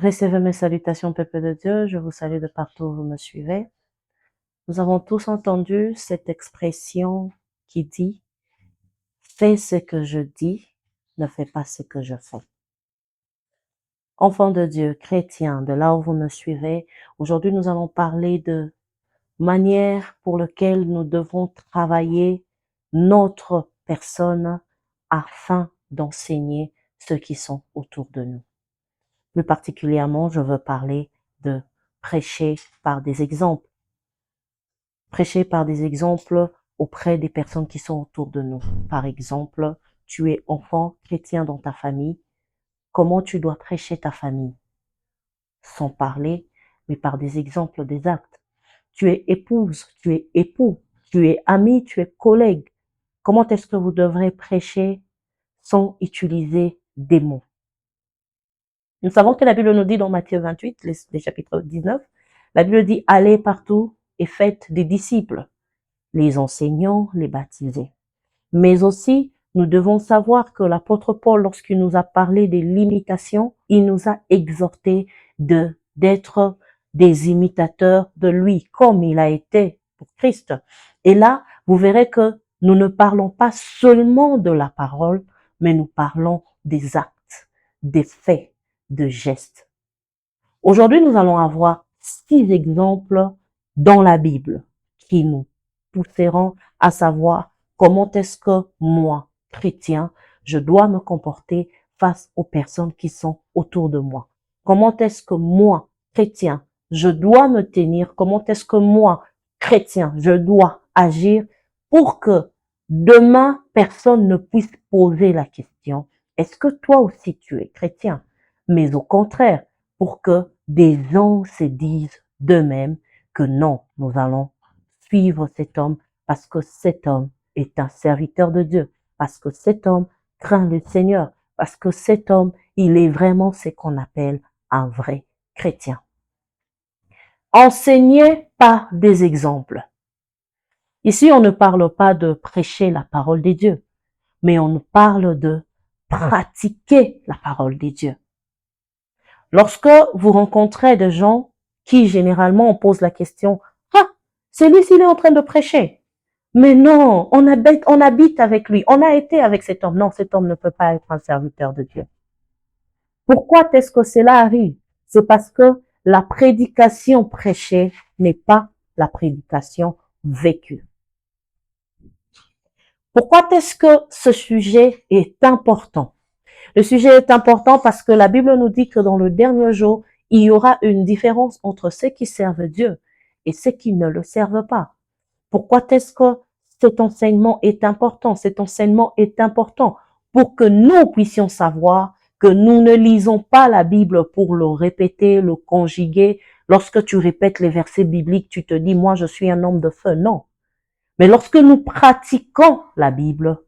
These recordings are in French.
Recevez mes salutations, peuple de Dieu. Je vous salue de partout où vous me suivez. Nous avons tous entendu cette expression qui dit « Fais ce que je dis, ne fais pas ce que je fais ». Enfants de Dieu, chrétiens, de là où vous me suivez, aujourd'hui nous allons parler de manière pour laquelle nous devons travailler notre personne afin d'enseigner ceux qui sont autour de nous. Plus particulièrement, je veux parler de prêcher par des exemples. Prêcher par des exemples auprès des personnes qui sont autour de nous. Par exemple, tu es enfant chrétien dans ta famille. Comment tu dois prêcher ta famille? Sans parler, mais par des exemples, des actes. Tu es épouse, tu es époux, tu es ami, tu es collègue. Comment est-ce que vous devrez prêcher sans utiliser des mots? Nous savons que la Bible nous dit dans Matthieu 28, les chapitres 19, la Bible dit « Allez partout et faites des disciples, les enseignants, les baptisés ». Mais aussi, nous devons savoir que l'apôtre Paul, lorsqu'il nous a parlé des limitations, il nous a exhorté d'être des imitateurs de lui, comme il a été pour Christ. Et là, vous verrez que nous ne parlons pas seulement de la parole, mais nous parlons des actes, des faits, de gestes. Aujourd'hui, nous allons avoir 6 exemples dans la Bible qui nous pousseront à savoir comment est-ce que moi, chrétien, je dois me comporter face aux personnes qui sont autour de moi. Comment est-ce que moi, chrétien, je dois me tenir, comment est-ce que moi, chrétien, je dois agir pour que demain, personne ne puisse poser la question, est-ce que toi aussi tu es chrétien? Mais au contraire, pour que des gens se disent d'eux-mêmes que non, nous allons suivre cet homme parce que cet homme est un serviteur de Dieu, parce que cet homme craint le Seigneur, parce que cet homme, il est vraiment ce qu'on appelle un vrai chrétien. Enseigner par des exemples. Ici, on ne parle pas de prêcher la parole des dieux, mais on parle de pratiquer la parole des dieux. Lorsque vous rencontrez des gens qui, généralement, on pose la question, « Ah, c'est lui s'il est en train de prêcher. » Mais non, on habite avec lui, on a été avec cet homme. Non, cet homme ne peut pas être un serviteur de Dieu. Pourquoi est-ce que cela arrive? C'est parce que la prédication prêchée n'est pas la prédication vécue. Pourquoi est-ce que ce sujet est important? Le sujet est important parce que la Bible nous dit que dans le dernier jour, il y aura une différence entre ceux qui servent Dieu et ceux qui ne le servent pas. Pourquoi est-ce que cet enseignement est important? Cet enseignement est important pour que nous puissions savoir que nous ne lisons pas la Bible pour le répéter, le conjuguer. Lorsque tu répètes les versets bibliques, tu te dis, moi je suis un homme de feu. Non. Mais lorsque nous pratiquons la Bible,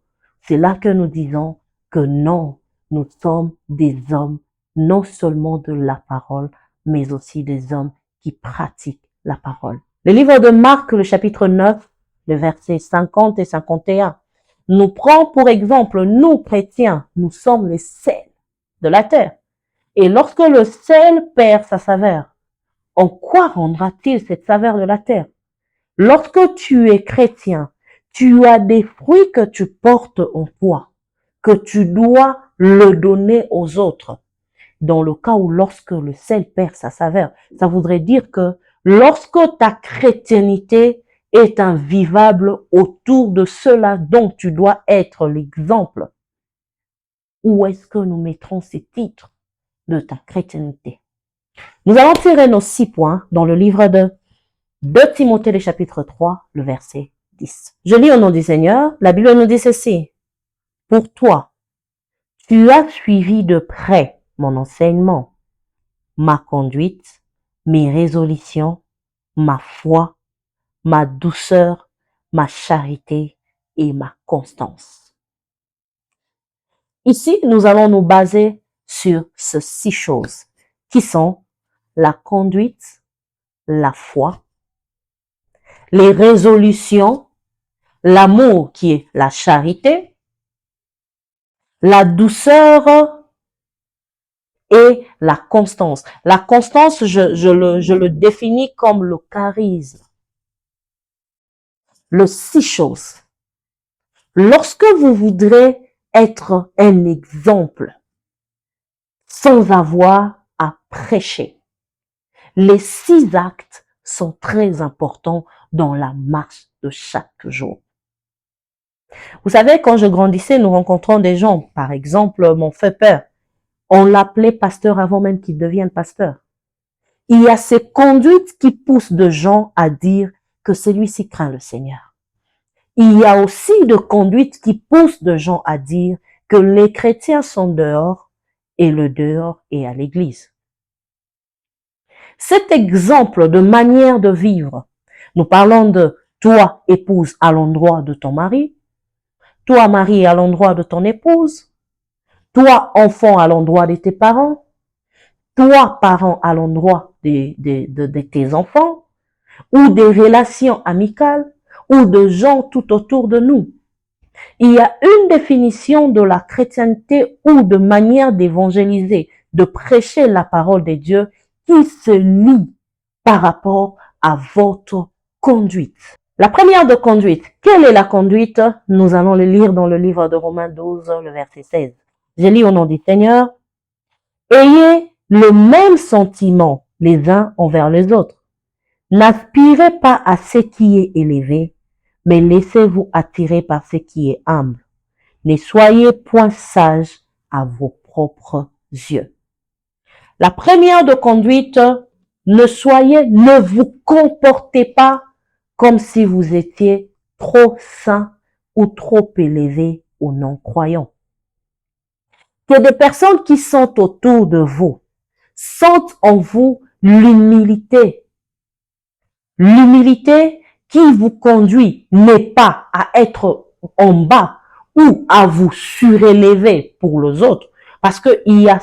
c'est là que nous disons que non, nous sommes des hommes non seulement de la parole, mais aussi des hommes qui pratiquent la parole. Le livre de Marc, le chapitre 9, le verset 50 et 51, nous prend pour exemple, nous chrétiens, nous sommes les sels de la terre. Et lorsque le sel perd sa saveur, en quoi rendra-t-il cette saveur de la terre? Lorsque tu es chrétien, tu as des fruits que tu portes en toi, que tu dois le donner aux autres. Dans le cas où lorsque le sel perd sa saveur, ça voudrait dire que lorsque ta chrétienté est invivable autour de cela dont tu dois être l'exemple, où est-ce que nous mettrons ces titres de ta chrétienté? Nous allons tirer nos 6 points dans le livre de 2 Timothée, le chapitre 3, le verset 10. Je lis au nom du Seigneur, la Bible nous dit ceci. Pour toi, tu as suivi de près mon enseignement, ma conduite, mes résolutions, ma foi, ma douceur, ma charité et ma constance. Ici, nous allons nous baser sur ces 6 choses qui sont la conduite, la foi, les résolutions, l'amour qui est la charité, la douceur et la constance. La constance, je le définis comme le charisme. Le six choses. Lorsque vous voudrez être un exemple sans avoir à prêcher, les 6 actes sont très importants dans la marche de chaque jour. Vous savez, quand je grandissais, nous rencontrons des gens, par exemple, mon frère père, on l'appelait pasteur avant même qu'il devienne pasteur. Il y a ces conduites qui poussent de gens à dire que celui-ci craint le Seigneur. Il y a aussi de conduites qui poussent de gens à dire que les chrétiens sont dehors et le dehors est à l'église. Cet exemple de manière de vivre, nous parlons de toi, épouse, à l'endroit de ton mari, toi, mari, à l'endroit de ton épouse, toi, enfant, à l'endroit de tes parents, toi, parent, à l'endroit de tes enfants, ou des relations amicales, ou de gens tout autour de nous. Il y a une définition de la chrétienté ou de manière d'évangéliser, de prêcher la parole de Dieu qui se lie par rapport à votre conduite. La première de conduite, quelle est la conduite? Nous allons le lire dans le livre de Romains 12, le verset 16. Je lis au nom du Seigneur. Ayez le même sentiment les uns envers les autres. N'aspirez pas à ce qui est élevé, mais laissez-vous attirer par ce qui est humble. Ne soyez point sages à vos propres yeux. La première de conduite, ne vous comportez pas comme si vous étiez trop saint ou trop élevé aux non-croyants. Que des personnes qui sont autour de vous sentent en vous l'humilité. L'humilité qui vous conduit n'est pas à être en bas ou à vous surélever pour les autres. Parce qu'il y a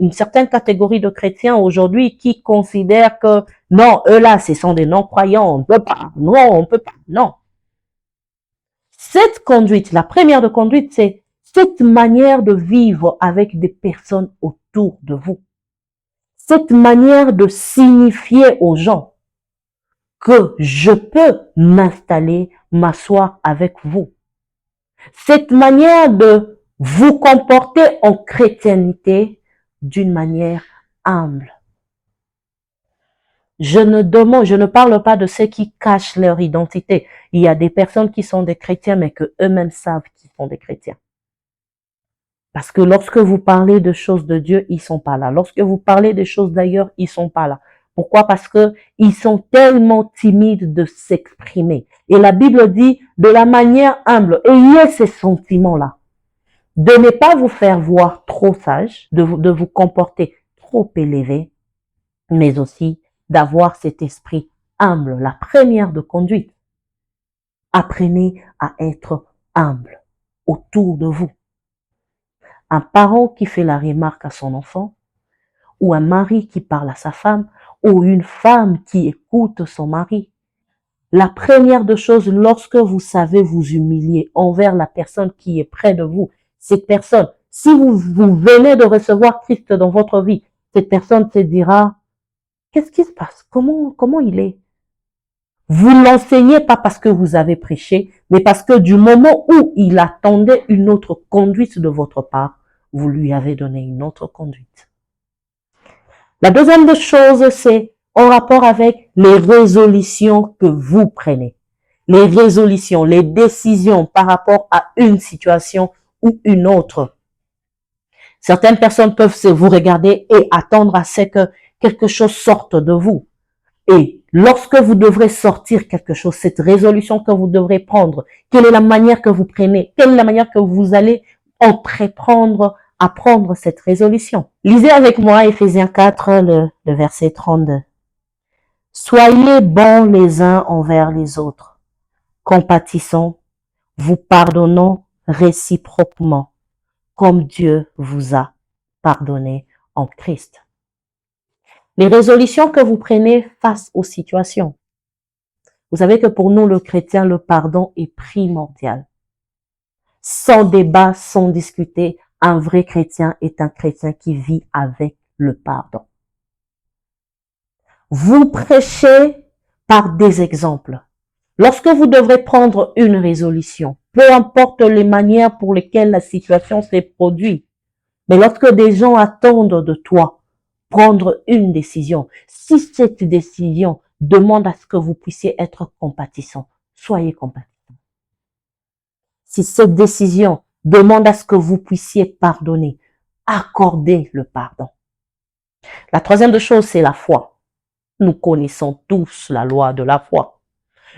une certaine catégorie de chrétiens aujourd'hui qui considèrent que non, eux là, ce sont des non-croyants, on ne peut pas, non, on ne peut pas, non. Cette conduite, la première de conduite, c'est cette manière de vivre avec des personnes autour de vous. Cette manière de signifier aux gens que je peux m'installer, m'asseoir avec vous. Cette manière de vous comporter en chrétienté d'une manière humble. Je ne parle pas de ceux qui cachent leur identité. Il y a des personnes qui sont des chrétiens, mais que eux-mêmes savent qu'ils sont des chrétiens. Parce que lorsque vous parlez de choses de Dieu, ils sont pas là. Lorsque vous parlez des choses d'ailleurs, ils sont pas là. Pourquoi? Parce que ils sont tellement timides de s'exprimer. Et la Bible dit de la manière humble, ayez ces sentiments-là. De ne pas vous faire voir trop sage, de vous comporter trop élevé, mais aussi d'avoir cet esprit humble, la première de conduite. Apprenez à être humble autour de vous. Un parent qui fait la remarque à son enfant, ou un mari qui parle à sa femme, ou une femme qui écoute son mari. La première de choses, lorsque vous savez vous humilier envers la personne qui est près de vous, cette personne, si vous venez de recevoir Christ dans votre vie, cette personne se dira, qu'est-ce qui se passe? Comment il est? Vous l'enseignez pas parce que vous avez prêché, mais parce que du moment où il attendait une autre conduite de votre part, vous lui avez donné une autre conduite. La deuxième des choses, c'est en rapport avec les résolutions que vous prenez. Les résolutions, les décisions par rapport à une situation ou une autre. Certaines personnes peuvent vous regarder et attendre à ce que quelque chose sorte de vous. Et lorsque vous devrez sortir quelque chose, cette résolution que vous devrez prendre, quelle est la manière que vous prenez, quelle est la manière que vous allez entreprendre à prendre cette résolution. Lisez avec moi Éphésiens 4, le verset 32. Soyez bons les uns envers les autres, compatissants, vous pardonnant réciproquement, comme Dieu vous a pardonné en Christ. Les résolutions que vous prenez face aux situations. Vous savez que pour nous, le chrétien, le pardon est primordial. Sans débat, sans discuter, Un vrai chrétien est un chrétien qui vit avec le pardon. Vous prêchez par des exemples. Lorsque vous devrez prendre une résolution, peu importe les manières pour lesquelles la situation s'est produite, mais lorsque des gens attendent de toi prendre une décision, si cette décision demande à ce que vous puissiez être compatissant, soyez compatissant. Si cette décision demande à ce que vous puissiez pardonner, accordez le pardon. La troisième chose, c'est la foi. Nous connaissons tous la loi de la foi.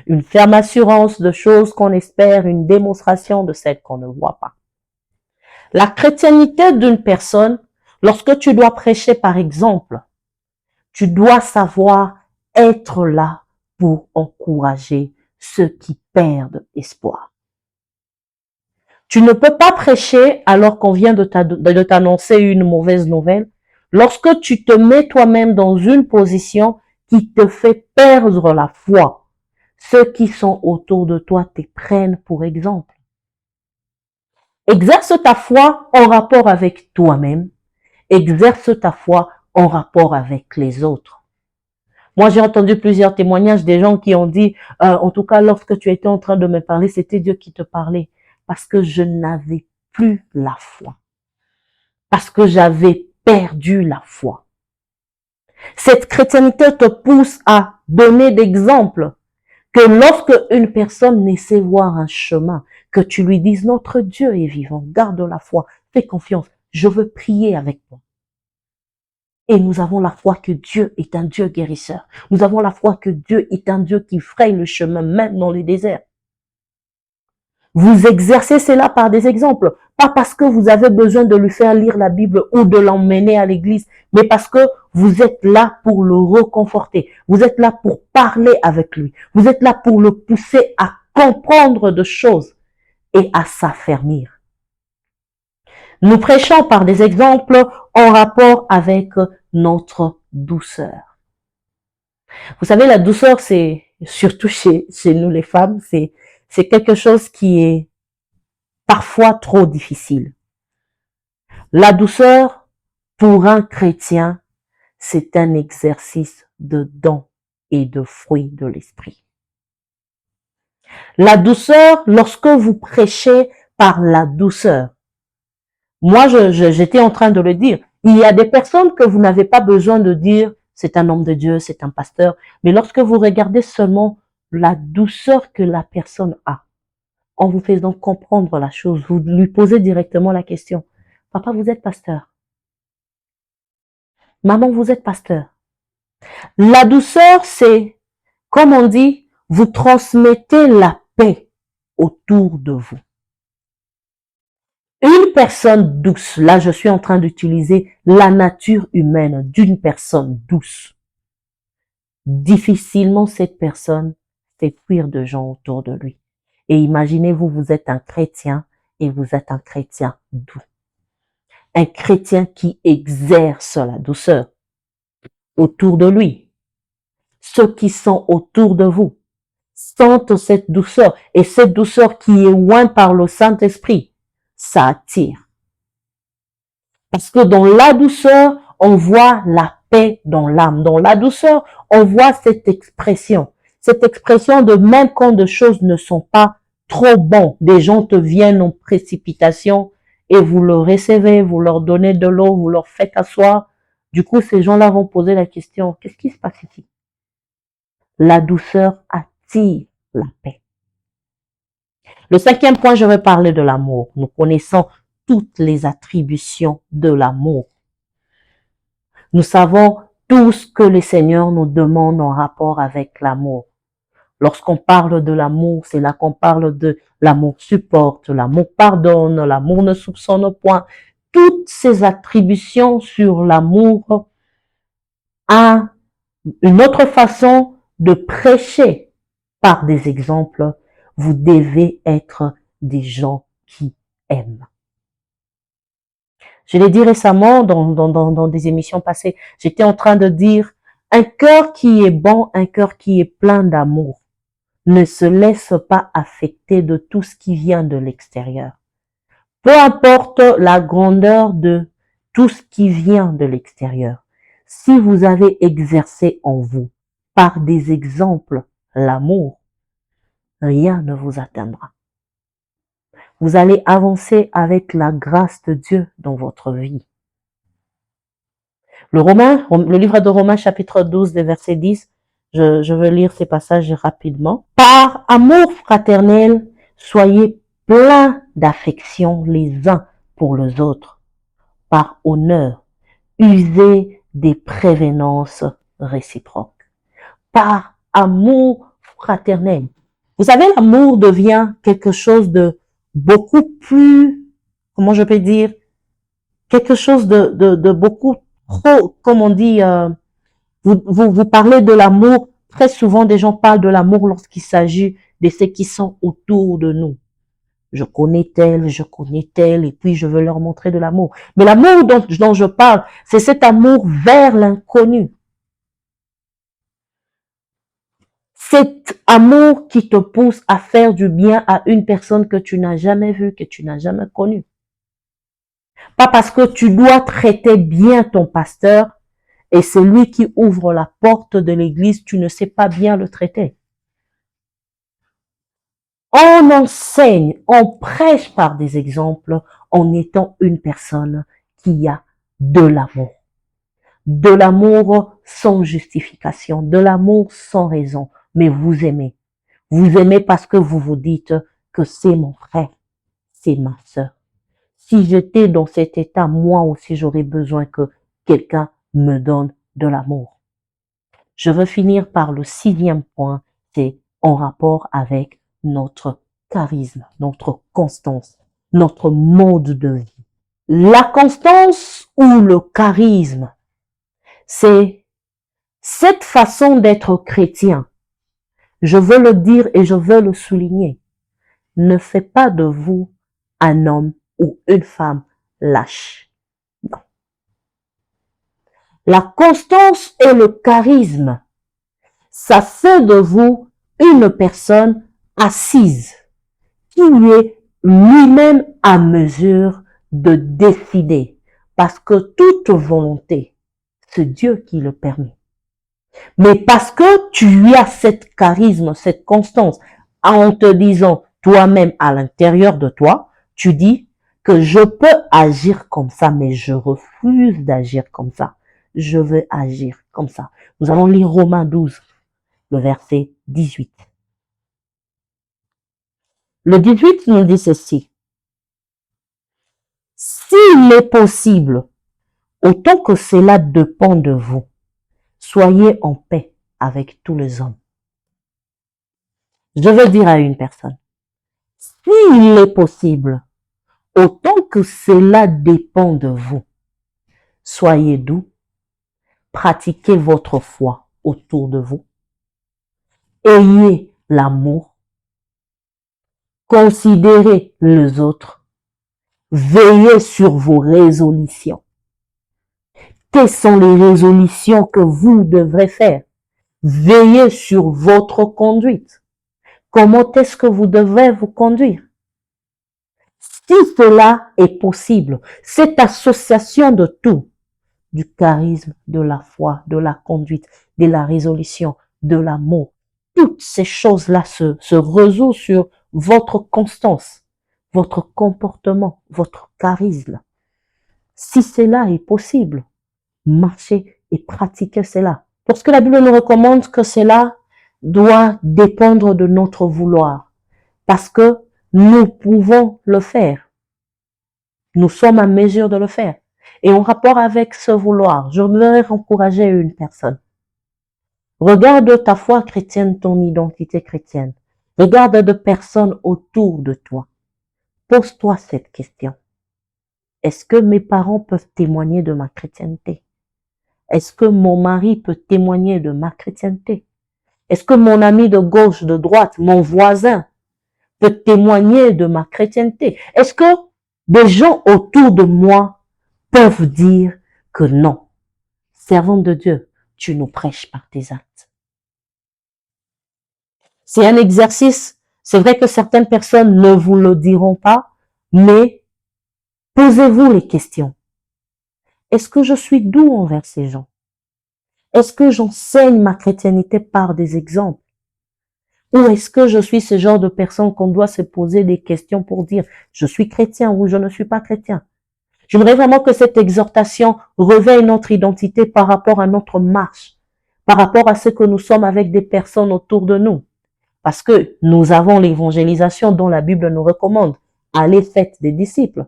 Une ferme assurance de choses qu'on espère, une démonstration de celles qu'on ne voit pas. La chrétienté d'une personne, lorsque tu dois prêcher par exemple, tu dois savoir être là pour encourager ceux qui perdent espoir. Tu ne peux pas prêcher alors qu'on vient de t'annoncer une mauvaise nouvelle. Lorsque tu te mets toi-même dans une position qui te fait perdre la foi, ceux qui sont autour de toi te prennent pour exemple. Exerce ta foi en rapport avec toi-même. Exerce ta foi en rapport avec les autres. Moi, j'ai entendu plusieurs témoignages des gens qui ont dit, en tout cas, lorsque tu étais en train de me parler, c'était Dieu qui te parlait. Parce que je n'avais plus la foi. Parce que j'avais perdu la foi. Cette chrétienté te pousse à donner d'exemples. Que lorsque une personne essaie voir un chemin, que tu lui dises, notre Dieu est vivant, garde la foi, fais confiance, je veux prier avec toi. Et nous avons la foi que Dieu est un Dieu guérisseur. Nous avons la foi que Dieu est un Dieu qui fraye le chemin même dans les déserts. Vous exercez cela par des exemples, pas parce que vous avez besoin de lui faire lire la Bible ou de l'emmener à l'église, mais parce que vous êtes là pour le reconforter. Vous êtes là pour parler avec lui. Vous êtes là pour le pousser à comprendre de choses et à s'affermir. Nous prêchons par des exemples en rapport avec notre douceur. Vous savez, la douceur, c'est, surtout chez nous les femmes, c'est quelque chose qui est parfois trop difficile. La douceur, pour un chrétien, c'est un exercice de don et de fruit de l'esprit. La douceur, lorsque vous prêchez par la douceur, moi j'étais en train de le dire, il y a des personnes que vous n'avez pas besoin de dire c'est un homme de Dieu, c'est un pasteur, mais lorsque vous regardez seulement la douceur que la personne a, en vous faisant comprendre la chose, vous lui posez directement la question. Papa, vous êtes pasteur. Maman, vous êtes pasteur. La douceur, c'est, comme on dit, vous transmettez la paix autour de vous. Une personne douce, là je suis en train d'utiliser la nature humaine d'une personne douce. Difficilement cette personne fait fuir de gens autour de lui. Et imaginez-vous, vous êtes un chrétien et vous êtes un chrétien doux. Un chrétien qui exerce la douceur autour de lui. Ceux qui sont autour de vous sentent cette douceur. Et cette douceur qui est oint par le Saint-Esprit, ça attire. Parce que dans la douceur, on voit la paix dans l'âme. Dans la douceur, on voit cette expression. Cette expression de même quand des choses ne sont pas trop bonnes, des gens te viennent en précipitation et vous le recevez, vous leur donnez de l'eau, vous leur faites asseoir. Du coup, ces gens-là vont poser la question, qu'est-ce qui se passe ici? La douceur attire la paix. Le cinquième point, je vais parler de l'amour. Nous connaissons toutes les attributions de l'amour. Nous savons tout ce que le Seigneur nous demande en rapport avec l'amour. Lorsqu'on parle de l'amour, c'est là qu'on parle de l'amour supporte, l'amour pardonne, l'amour ne soupçonne point. Toutes ces attributions sur l'amour a une autre façon de prêcher par des exemples. Vous devez être des gens qui aiment. Je l'ai dit récemment dans des émissions passées, j'étais en train de dire, un cœur qui est bon, un cœur qui est plein d'amour, ne se laisse pas affecter de tout ce qui vient de l'extérieur. Peu importe la grandeur de tout ce qui vient de l'extérieur, si vous avez exercé en vous, par des exemples, l'amour, rien ne vous atteindra. Vous allez avancer avec la grâce de Dieu dans votre vie. Le livre de Romains chapitre 12, verset 10, je veux lire ces passages rapidement. Par amour fraternel, soyez pleins d'affection les uns pour les autres. Par honneur, usez des prévenances réciproques. Par amour fraternel. Vous savez, l'amour devient quelque chose de beaucoup plus, comment je peux dire, quelque chose de beaucoup trop, comme on dit, vous parlez de l'amour, très souvent des gens parlent de l'amour lorsqu'il s'agit de ceux qui sont autour de nous. Je connais tel, et puis je veux leur montrer de l'amour. Mais l'amour dont je parle, c'est cet amour vers l'inconnu. Cet amour qui te pousse à faire du bien à une personne que tu n'as jamais vue, que tu n'as jamais connue. Pas parce que tu dois traiter bien ton pasteur et c'est lui qui ouvre la porte de l'église, tu ne sais pas bien le traiter. On enseigne, on prêche par des exemples en étant une personne qui a de l'amour. De l'amour sans justification, de l'amour sans raison, mais vous aimez. Vous aimez parce que vous vous dites que c'est mon frère, c'est ma sœur. Si j'étais dans cet état, moi aussi j'aurais besoin que quelqu'un me donne de l'amour. Je veux finir par le 6e point, c'est en rapport avec notre charisme, notre constance, notre mode de vie. La constance ou le charisme, c'est cette façon d'être chrétien. Je veux le dire et je veux le souligner. Ne fait pas de vous un homme ou une femme lâche. Non. La constance et le charisme, ça fait de vous une personne assise, qui est lui-même à mesure de décider, parce que toute volonté, c'est Dieu qui le permet. Mais parce que tu as cette charisme, cette constance, en te disant toi-même à l'intérieur de toi, tu dis que je peux agir comme ça, mais je refuse d'agir comme ça. Je veux agir comme ça. Nous allons lire Romains 12, le verset 18. Le 18 nous dit ceci. S'il est possible, autant que cela dépend de vous, soyez en paix avec tous les hommes. Je veux dire à une personne, s'il est possible, autant que cela dépend de vous, soyez doux, pratiquez votre foi autour de vous, ayez l'amour, considérez les autres, veillez sur vos résolutions. Quelles sont les résolutions que vous devrez faire? Veillez sur votre conduite. Comment est-ce que vous devez vous conduire? Si cela est possible, cette association de tout, du charisme, de la foi, de la conduite, de la résolution, de l'amour, toutes ces choses-là se résolvent sur votre constance, votre comportement, votre charisme. Si cela est possible, marchez et pratiquez cela. Parce que la Bible nous recommande que cela doit dépendre de notre vouloir. Parce que nous pouvons le faire. Nous sommes à mesure de le faire. Et en rapport avec ce vouloir, je voudrais encourager une personne. Regarde ta foi chrétienne, ton identité chrétienne. Regarde de personnes autour de toi. Pose-toi cette question. Est-ce que mes parents peuvent témoigner de ma chrétienté? Est-ce que mon mari peut témoigner de ma chrétienté? Est-ce que mon ami de gauche, de droite, mon voisin peut témoigner de ma chrétienté? Est-ce que des gens autour de moi peuvent dire que non, servant de Dieu, tu nous prêches par tes actes? C'est un exercice. C'est vrai que certaines personnes ne vous le diront pas, mais Posez-vous les questions. Est-ce que je suis doux envers ces gens? Est-ce que j'enseigne ma chrétienité par des exemples? Ou est-ce que je suis ce genre de personne qu'on doit se poser des questions pour dire je suis chrétien ou je ne suis pas chrétien? J'aimerais vraiment que cette exhortation réveille notre identité par rapport à notre marche, par rapport à ce que nous sommes avec des personnes autour de nous. Parce que nous avons l'évangélisation dont la Bible nous recommande. Allez, faites des disciples.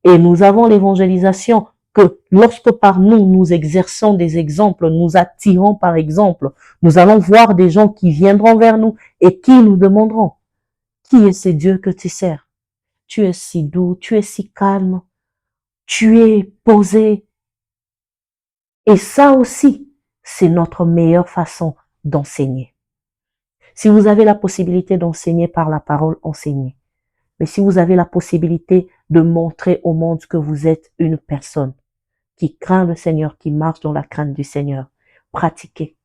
Et nous avons l'évangélisation que lorsque par nous, nous exerçons des exemples, nous attirons par exemple, nous allons voir des gens qui viendront vers nous et qui nous demanderont, qui est ce Dieu que tu sers? Tu es si doux, tu es si calme, tu es posé. Et ça aussi, c'est notre meilleure façon d'enseigner. Si vous avez la possibilité d'enseigner par la parole, enseignez. Mais si vous avez la possibilité de montrer au monde que vous êtes une personne qui craint le Seigneur, qui marche dans la crainte du Seigneur, pratiquez.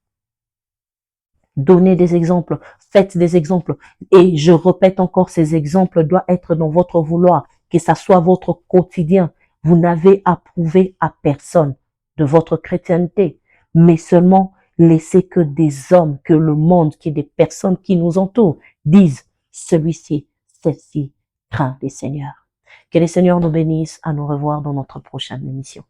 Donnez des exemples, faites des exemples. Et je répète encore, ces exemples doivent être dans votre vouloir, que ça soit votre quotidien. Vous n'avez à prouver à personne de votre chrétienté, mais seulement laissez que des hommes, que le monde, que des personnes qui nous entourent disent, celui-ci, celle-ci craint le Seigneur. Que le Seigneur nous bénisse. À nous revoir dans notre prochaine émission.